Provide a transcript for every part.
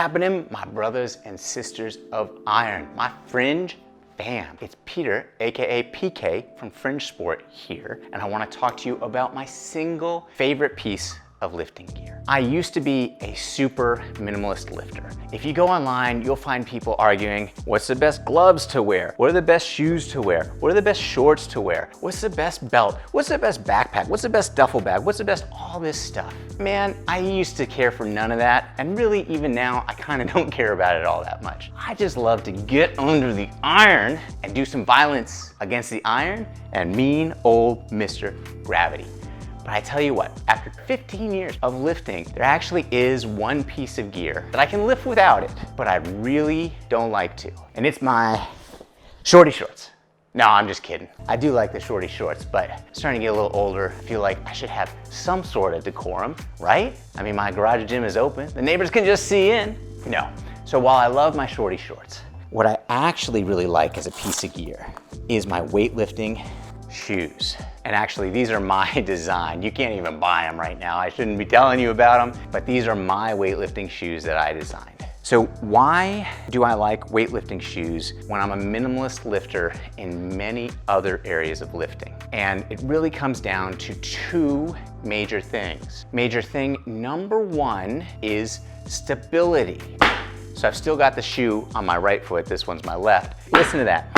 happening, my brothers and sisters of iron, my Fringe fam? It's Peter, aka PK from Fringe Sport here, and I want to talk to you about my single favorite piece of lifting gear. I used to be a super minimalist lifter. If you go online, you'll find people arguing, what's the best gloves to wear? What are the best shoes to wear? What are the best shorts to wear? What's the best belt? What's the best backpack? What's the best duffel bag? What's the best all this stuff? Man, I used to care for none of that, and really even now, I kind of don't care about it all that much. I just love to get under the iron and do some violence against the iron and mean old Mr. Gravity. But I tell you what, after 15 years of lifting, there actually is one piece of gear that I can lift without it, but I really don't like to. And it's my shorty shorts. No, I'm just kidding. I do like the shorty shorts, but starting to get a little older, I feel like I should have some sort of decorum, right? I mean, my garage gym is open. The neighbors can just see in. No. So while I love my shorty shorts, what I actually really like as a piece of gear is my weightlifting shoes. And actually, these are my design. You can't even buy them right now. I shouldn't be telling you about them, but these are my weightlifting shoes that I designed. So why do I like weightlifting shoes when I'm a minimalist lifter in many other areas of lifting? And it really comes down to two major things. Major thing number one is stability. So I've still got the shoe on my right foot. This one's my left. Listen to that.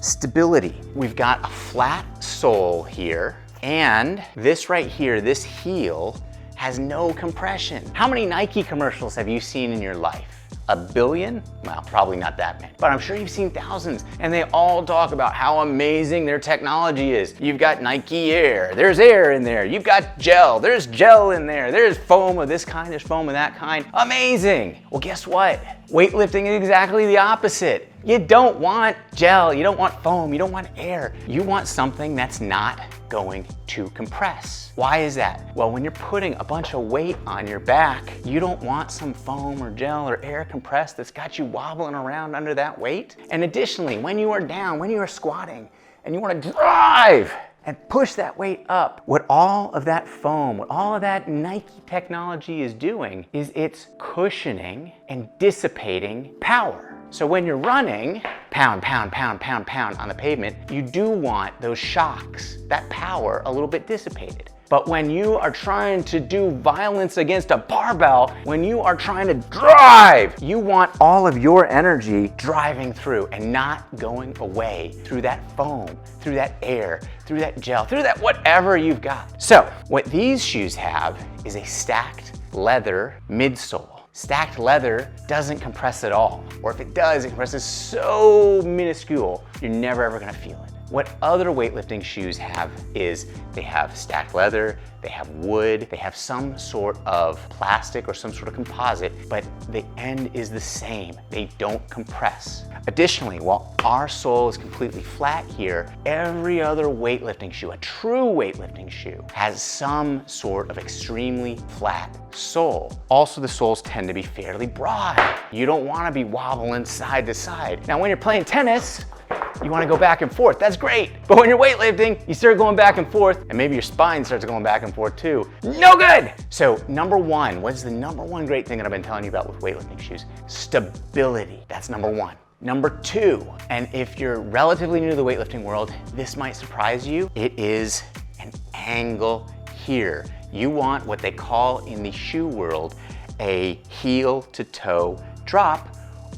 Stability. We've got a flat sole here, and this right here, this heel, has no compression. How many Nike commercials have you seen in your life? A billion? Well, probably not that many, but I'm sure you've seen thousands, and they all talk about how amazing their technology is. You've got Nike Air, there's air in there. You've got gel, there's gel in there. There's foam of this kind, there's foam of that kind. Amazing. Well, guess what? Weightlifting is exactly the opposite. You don't want gel, you don't want foam, you don't want air. You want something that's not going to compress. Why is that? Well, when you're putting a bunch of weight on your back, you don't want some foam or gel or air compressed that's got you wobbling around under that weight. And additionally, when you are down, when you are squatting, and you want to drive and push that weight up, what all of that foam, what all of that Nike technology is doing is it's cushioning and dissipating power. So when you're running, pound, pound, pound, pound, pound on the pavement, you do want those shocks, that power a little bit dissipated. But when you are trying to do violence against a barbell, when you are trying to drive, you want all of your energy driving through and not going away through that foam, through that air, through that gel, through that whatever you've got. So what these shoes have is a stacked leather midsole. Stacked leather doesn't compress at all, or if it does, it compresses so minuscule, you're never ever gonna feel it. What other weightlifting shoes have is they have stacked leather, they have wood, they have some sort of plastic or some sort of composite, but the end is the same. They don't compress. Additionally, while our sole is completely flat here, every other weightlifting shoe, a true weightlifting shoe, has some sort of extremely flat sole. Also, the soles tend to be fairly broad. You don't want to be wobbling side to side. Now, when you're playing tennis, you want to go back and forth. That's great. But when you're weightlifting, you start going back and forth, and maybe your spine starts going back and forth too. No good! So number one, what's the number one great thing that I've been telling you about with weightlifting shoes? Stability. That's number one. Number two, and if you're relatively new to the weightlifting world, this might surprise you. It is an angle here. You want what they call in the shoe world a heel to toe drop,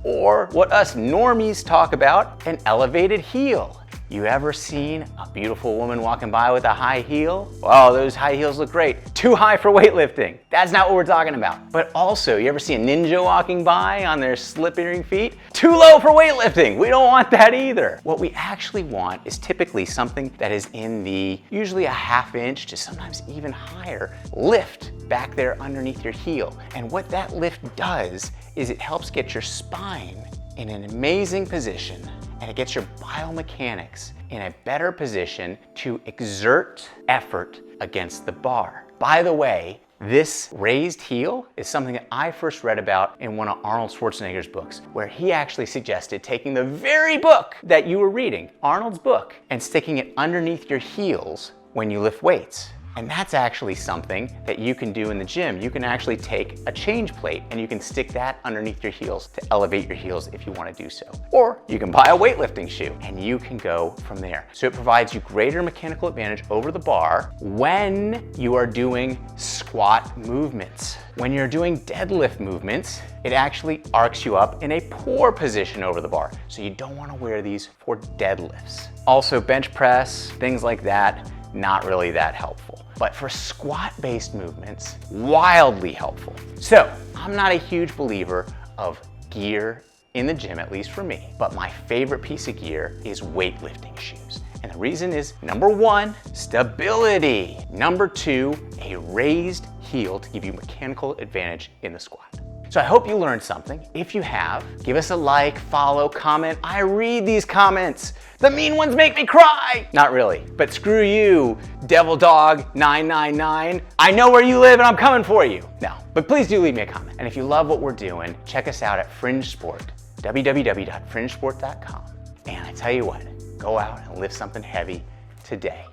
or what us normies talk about, an elevated heel. You ever seen a beautiful woman walking by with a high heel? Oh, those high heels look great. Too high for weightlifting. That's not what we're talking about. But also, you ever see a ninja walking by on their slippery feet? Too low for weightlifting. We don't want that either. What we actually want is typically something that is in the usually a ½ inch to sometimes even higher lift back there underneath your heel. And what that lift does is it helps get your spine in an amazing position, and it gets your biomechanics in a better position to exert effort against the bar. By the way, this raised heel is something that I first read about in one of Arnold Schwarzenegger's books, where he actually suggested taking the very book that you were reading, Arnold's book, and sticking it underneath your heels when you lift weights. And that's actually something that you can do in the gym. You can actually take a change plate and you can stick that underneath your heels to elevate your heels if you want to do so. Or you can buy a weightlifting shoe and you can go from there. So it provides you greater mechanical advantage over the bar when you are doing squat movements. When you're doing deadlift movements, it actually arcs you up in a poor position over the bar. So you don't want to wear these for deadlifts. Also bench press, things like that, not really that helpful. But for squat-based movements, wildly helpful. So I'm not a huge believer of gear in the gym, at least for me, but my favorite piece of gear is weightlifting shoes. And the reason is, number one, stability. Number two, a raised heel to give you mechanical advantage in the squat. So I hope you learned something. If you have, give us a like, follow, comment. I read these comments. The mean ones make me cry. Not really, but screw you, Devil Dog 999. I know where you live and I'm coming for you. No, but please do leave me a comment. And if you love what we're doing, check us out at Fringe Sport, www.fringesport.com. And I tell you what, go out and lift something heavy today.